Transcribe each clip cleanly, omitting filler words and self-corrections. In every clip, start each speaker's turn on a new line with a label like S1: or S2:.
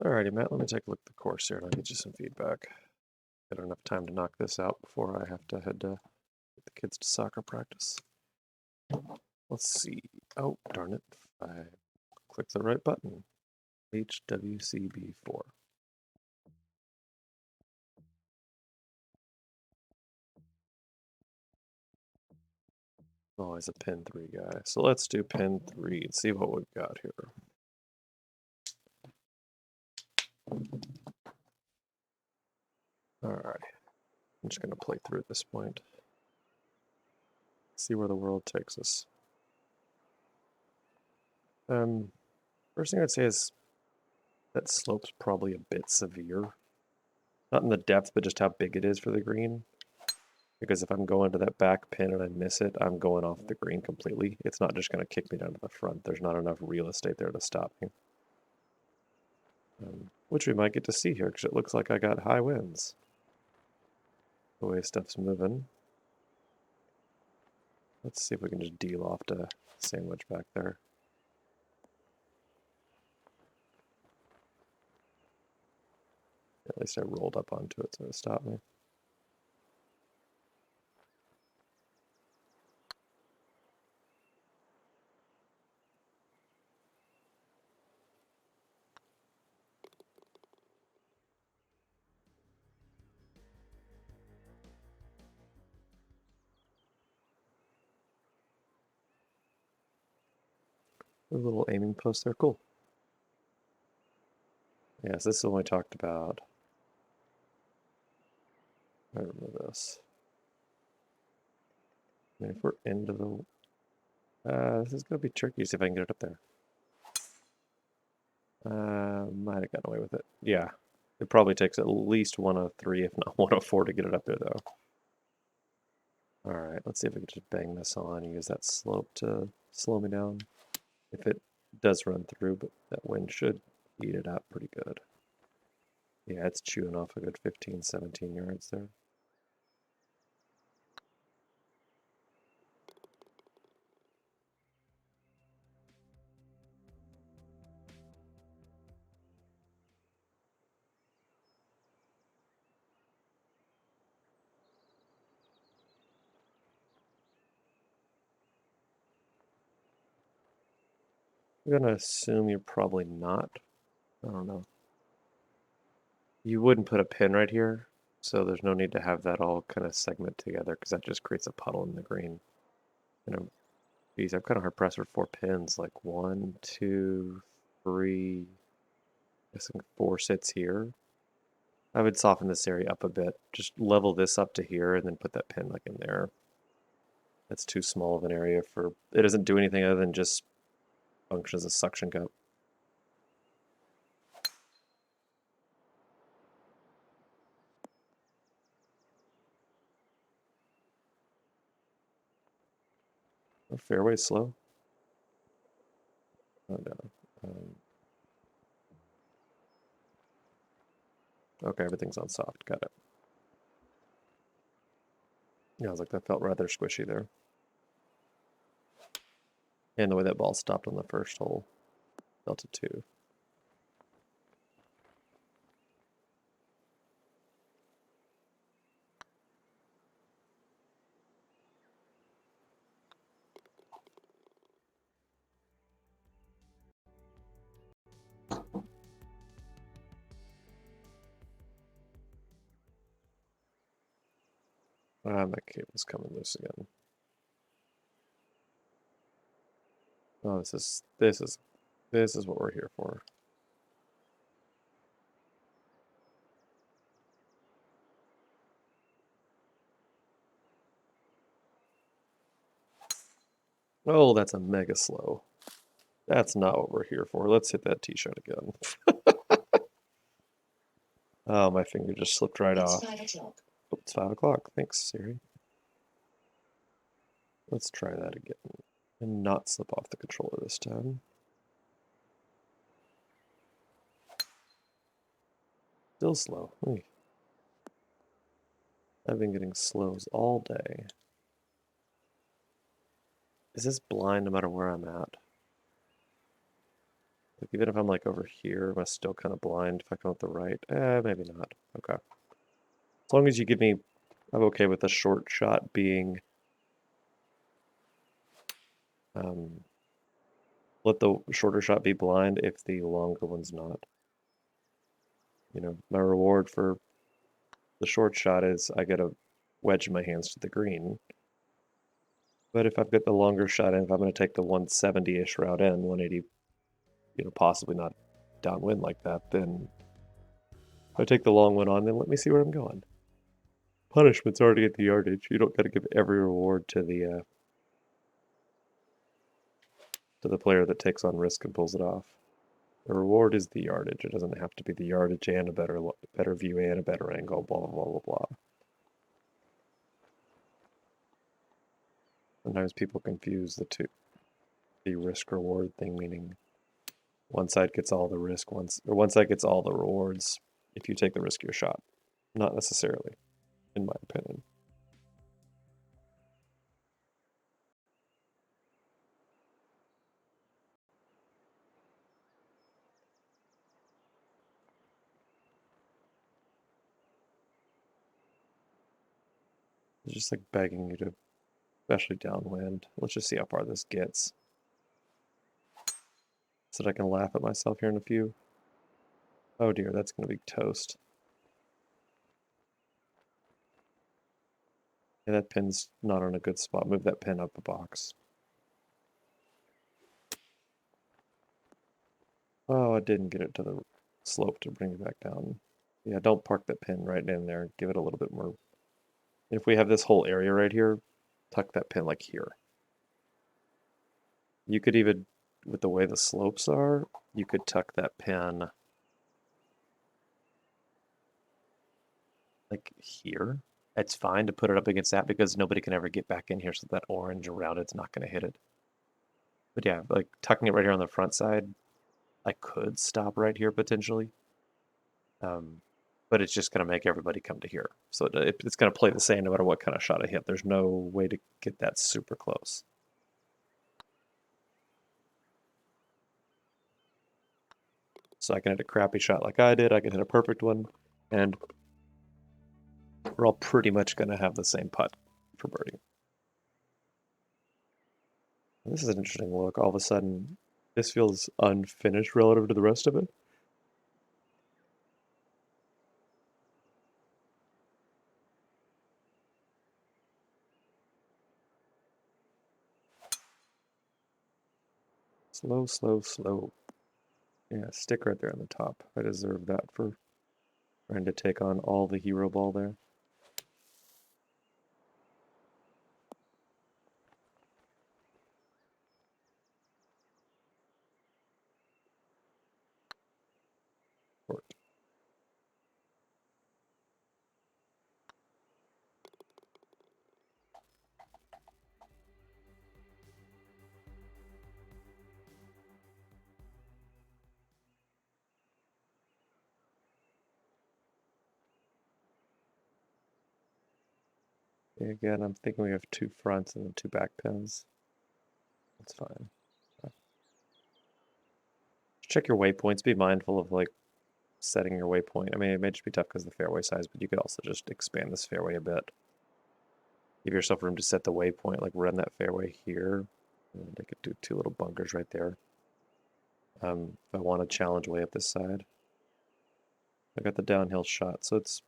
S1: Alrighty, Matt, let me take a look at the course here and I'll get you some feedback. Got enough time to knock this out before I have to head to get the kids to soccer practice. Let's see. Oh, darn it. I clicked the right button. HWCB4. Always a pin 3 guy. So let's do pin 3 and see what we've got here. Alright. I'm just going to play through at this point. See where the world takes us. First thing I'd say is that slope's probably a bit severe. Not in the depth, but just how big it is for the green. Because if I'm going to that back pin and I miss it, I'm going off the green completely. It's not just going to kick me down to the front. There's not enough real estate there to stop me. Which we might get to see here, because it looks like I got high winds. The way stuff's moving. Let's see if we can just deal off to sandwich back there. At least I rolled up onto it so it stopped me. A little aiming post there, cool. Yes, this is what I talked about. I remember this. I mean, if we're into the... this is going to be tricky, see if I can get it up there. Might have gotten away with it. Yeah, it probably takes at least 103, if not 104, to get it up there, though. Alright, let's see if we can just bang this on and use that slope to slow me down. If it does run through, but that wind should eat it out pretty good. Yeah, it's chewing off a good 15, 17 yards there. I'm going to assume you're probably not. I don't know. You wouldn't put a pin right here, so there's no need to have that all kind of segment together because that just creates a puddle in the green. You know, geez, I'm kind of hard pressed for 4 pins. Like 1, 2, 3. Guessing 4 sits here. I would soften this area up a bit. Just level this up to here and then put that pin like in there. That's too small of an area for... It doesn't do anything other than just function as a suction cup. Oh, fairway's slow. Oh no. Okay, everything's on soft. Got it. Yeah, I was like, that felt rather squishy there. And the way that ball stopped on the first hole, Delta 2. Ah, my cable's coming loose again. Oh, this is what we're here for. Oh, that's a mega slow. That's not what we're here for. Let's hit that tee shot again. Oh, my finger just slipped right off.
S2: 5 o'clock.
S1: Oh, it's 5 o'clock. Thanks, Siri. Let's try that again. And not slip off the controller this time. Still slow. Oy. I've been getting slows all day. Is this blind no matter where I'm at? Like even if I'm like over here, am I still kind of blind if I come up the right? Maybe not. Okay. As long as you give me, I'm okay with the short shot being, let the shorter shot be blind if the longer one's not. You know, my reward for the short shot is I get a wedge in my hands to the green. But if I've got the longer shot in, if I'm going to take the 170-ish route in, 180, you know, possibly not downwind like that, then if I take the long one on, then let me see where I'm going. Punishment's already at the yardage. You don't got to give every reward to the player that takes on risk and pulls it off. The reward is the yardage. It doesn't have to be the yardage and a better view and a better angle, blah, blah, blah, blah, blah. Sometimes people confuse the two. The risk-reward thing, meaning one side gets all the risk, one side gets all the rewards if you take the riskier shot. Not necessarily, in my opinion. It's just like begging you to, especially downwind. Let's just see how far this gets. So that I can laugh at myself here in a few. Oh dear, that's going to be toast. Yeah, that pin's not on a good spot. Move that pin up a box. Oh, I didn't get it to the slope to bring it back down. Yeah, don't park that pin right in there. Give it a little bit more. If we have this whole area right here, tuck that pin like here. You could even, with the way the slopes are, you could tuck that pin like here. It's fine to put it up against that because nobody can ever get back in here, so that orange around it's not going to hit it. But yeah, like tucking it right here on the front side, I could stop right here potentially. But it's just going to make everybody come to here. So it's going to play the same no matter what kind of shot I hit. There's no way to get that super close. So I can hit a crappy shot like I did, I can hit a perfect one, and we're all pretty much going to have the same putt for birdie. This is an interesting look. All of a sudden, this feels unfinished relative to the rest of it. Slow, slow, slow. Yeah, stick right there on the top. I deserve that for trying to take on all the hero ball there. Short. Again, I'm thinking we have two fronts and then two back pins. That's fine. Okay. Check your waypoints. Be mindful of like setting your waypoint. I mean, it may just be tough because of the fairway size, but you could also just expand this fairway a bit. Give yourself room to set the waypoint, like run that fairway here. And I could do two little bunkers right there. If I want to challenge way up this side. I got the downhill shot, so it's...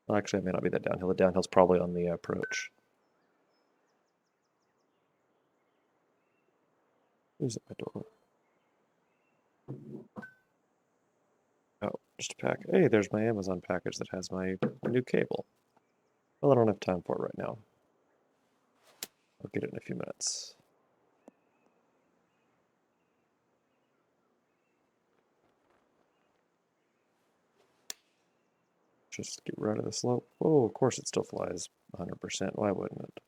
S1: Well, actually, it may not be that downhill. The downhill's probably on the approach. Who's at my door? Oh, just a pack. Hey, there's my Amazon package that has my new cable. Well, I don't have time for it right now. I'll get it in a few minutes. Just get rid of the slope. Oh, of course it still flies 100%. Why wouldn't it?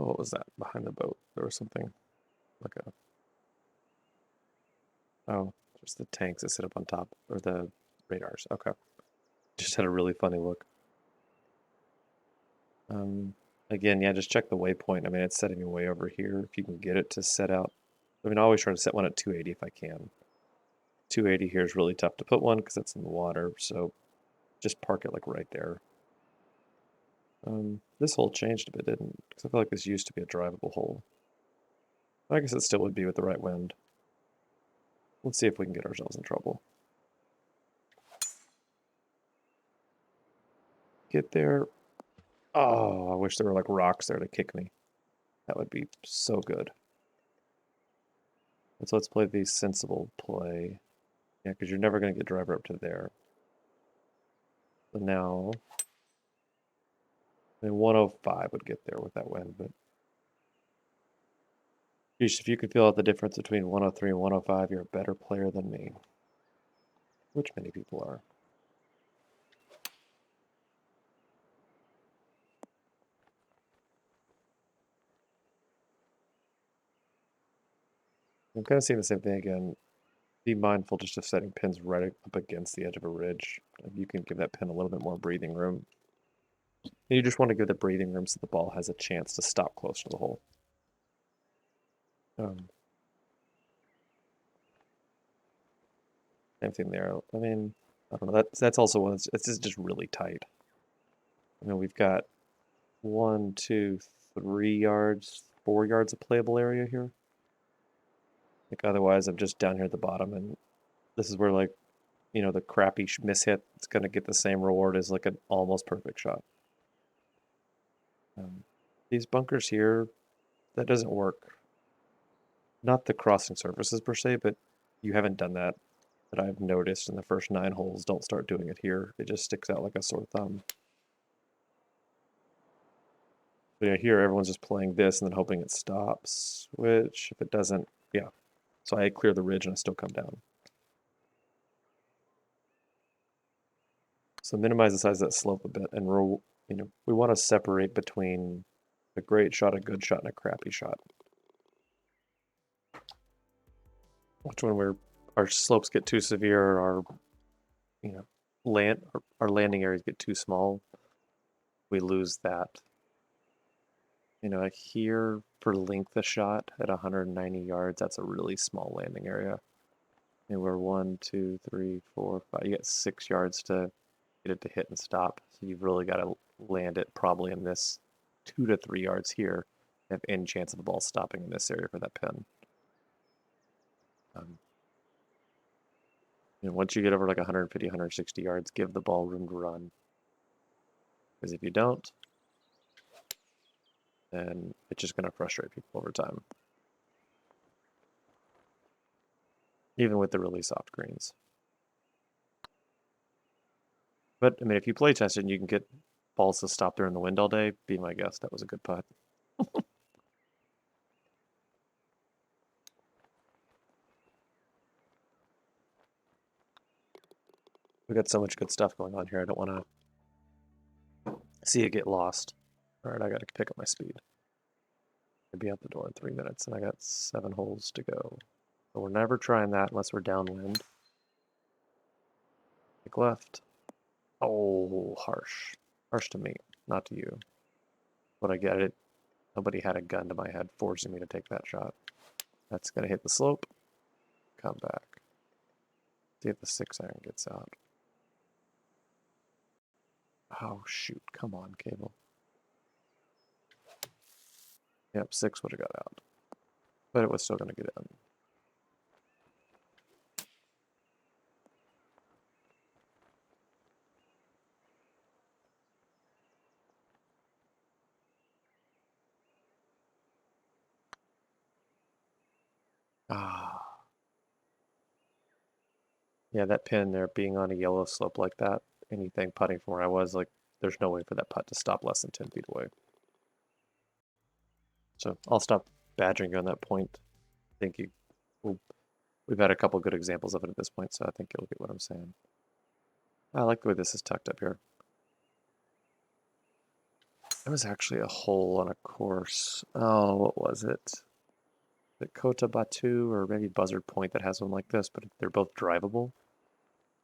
S1: Oh, what was that behind the boat? There was something like a... Oh, just the tanks that sit up on top, or the radars. Okay. Just had a really funny look. Again, yeah, just check the waypoint. I mean, it's setting me way over here. If you can get it to set out. I mean, I always try to set one at 280 if I can. 280 here is really tough to put one because it's in the water, so just park it like right there. This hole changed a bit, didn't it? Because I feel like this used to be a drivable hole. I guess it still would be with the right wind. Let's see if we can get ourselves in trouble. Get there. Oh, I wish there were like rocks there to kick me. That would be so good. So let's play the sensible play. Yeah, because you're never going to get driver up to there. So now, I mean, 105 would get there with that wind, but geez, if you could feel out the difference between 103 and 105, you're a better player than me. Which many people are. I'm kind of seeing the same thing again. Be mindful just of setting pins right up against the edge of a ridge. You can give that pin a little bit more breathing room. And you just want to give the breathing room so the ball has a chance to stop close to the hole. Same thing there. I mean, I don't know. That's also one. It's just really tight. I mean, we've got 1, 2, 3 yards, 4 yards of playable area here. Like otherwise, I'm just down here at the bottom, and this is where like, you know, the crappy mishit is going to get the same reward as like an almost perfect shot. These bunkers here, that doesn't work. Not the crossing surfaces per se, but you haven't done that I've noticed in the first 9 holes. Don't start doing it here. It just sticks out like a sore thumb. But yeah, here everyone's just playing this and then hoping it stops, which if it doesn't, yeah. So I clear the ridge and I still come down. So minimize the size of that slope a bit, and we want to separate between a great shot, a good shot, and a crappy shot. Which when our slopes get too severe, or our landing areas get too small, we lose that. Like here for length of shot at 190 yards, that's a really small landing area. And we're 1, 2, 3, 4, 5. You get 6 yards to get it to hit and stop. So you've really got to land it probably in this 2 to 3 yards here. Have any chance of the ball stopping in this area for that pin. Once you get over like 150, 160 yards, give the ball room to run. Because if you don't, then it's just going to frustrate people over time. Even with the really soft greens. But, I mean, if you play test it and you can get balls to stop there in the wind all day, be my guest. That was a good putt. We got so much good stuff going on here. I don't want to see it get lost. All right, I got to pick up my speed. I'll be out the door in 3 minutes, and I got 7 holes to go. So we're never trying that unless we're downwind. Take left. Oh, harsh. Harsh to me, not to you. But I get it. Nobody had a gun to my head forcing me to take that shot. That's going to hit the slope. Come back. See if the 6-iron gets out. Oh, shoot. Come on, cable. Yep, 6 would have got out. But it was still going to get in. Ah. Yeah, that pin there being on a yellow slope like that, anything putting from where I was, like, there's no way for that putt to stop less than 10 feet away. So I'll stop badgering you on that point. I think we've had a couple good examples of it at this point, so I think you'll get what I'm saying. I like the way this is tucked up here. There was actually a hole on a course. Oh, what was it? The Kota Batu or maybe Buzzard Point that has one like this, but they're both drivable.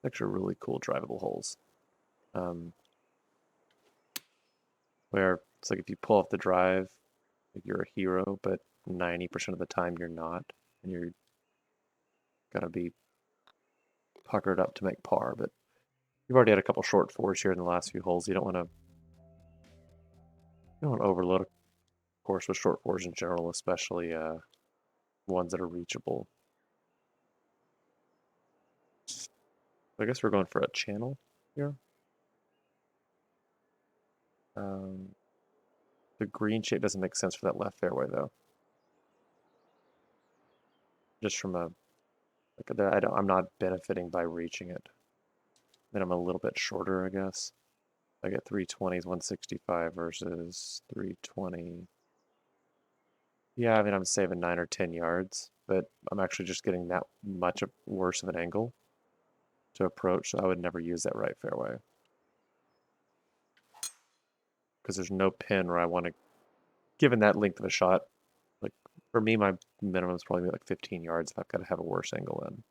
S1: Actually, really cool drivable holes. Where it's like if you pull off the drive, like you're a hero, but 90% of the time you're not, and you're gotta be puckered up to make par. But you've already had a couple short fours here in the last few holes. You don't want to overload a course with short fours in general, especially ones that are reachable. I guess we're going for a channel here. The green shape doesn't make sense for that left fairway though. Just from a like I'm not benefiting by reaching it. Then I'm a little bit shorter, I guess. I get 320s, 165 versus 320. Yeah, I mean I'm saving 9 or 10 yards, but I'm actually just getting that much worse of an angle to approach, so I would never use that right fairway. Because there's no pin where I want to, given that length of a shot, like for me, my minimum is probably like 15 yards if I've got to have a worse angle in.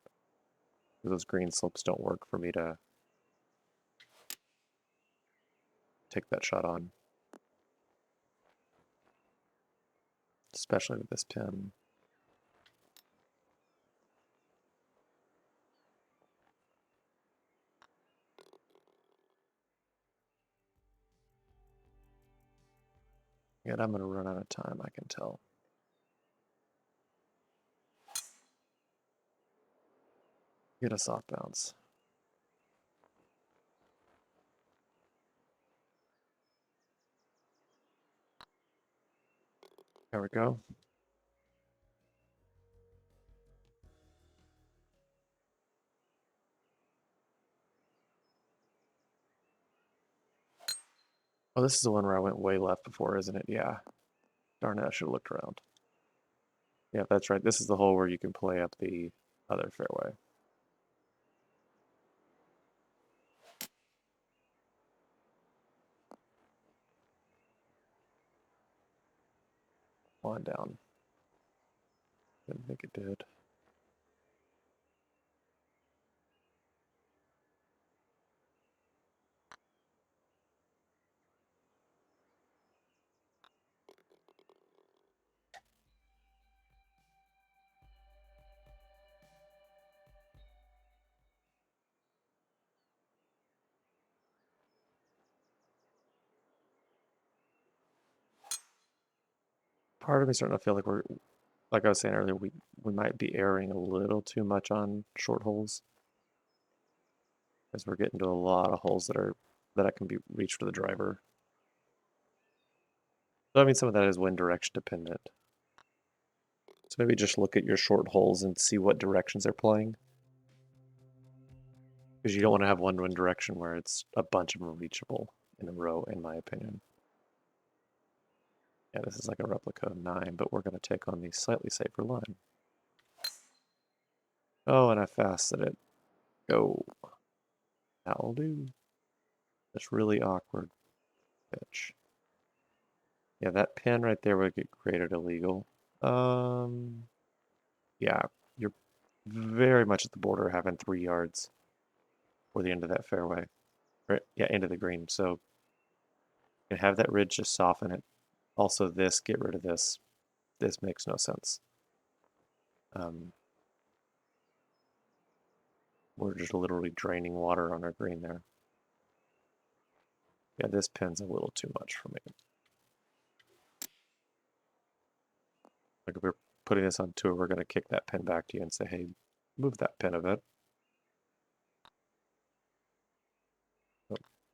S1: Those green slopes don't work for me to take that shot on. Especially with this pin. And I'm going to run out of time, I can tell. Get a soft bounce. There we go. Oh, this is the one where I went way left before, isn't it? Yeah. Darn it, I should have looked around. Yeah, that's right. This is the hole where you can play up the other fairway. Line down. Didn't think it did. Part of me starting to feel like we're, like I was saying earlier, we might be erring a little too much on short holes, as we're getting to a lot of holes that can be reached with a driver. So I mean, some of that is wind direction dependent. So maybe just look at your short holes and see what directions they're playing. Because you don't want to have one wind direction where it's a bunch of them reachable in a row, in my opinion. Yeah, this is like a replica of 9, but we're going to take on the slightly safer line. Oh, and I fasted it. Go. That'll do. That's really awkward pitch. Yeah, that pin right there would get graded illegal. Yeah, you're very much at the border having 3 yards for the end of that fairway. Right, yeah, into the green. So you can have that ridge, just soften it. Also this, get rid of this. This makes no sense. We're just literally draining water on our green there. Yeah, this pin's a little too much for me. Like if we're putting this on tour, we're going to kick that pin back to you and say, hey, move that pin a bit.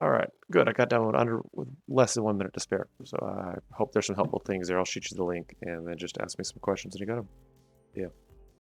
S1: All right, good. I got down with less than 1 minute to spare. So I hope there's some helpful things there. I'll shoot you the link and then just ask me some questions when you got them. Yeah.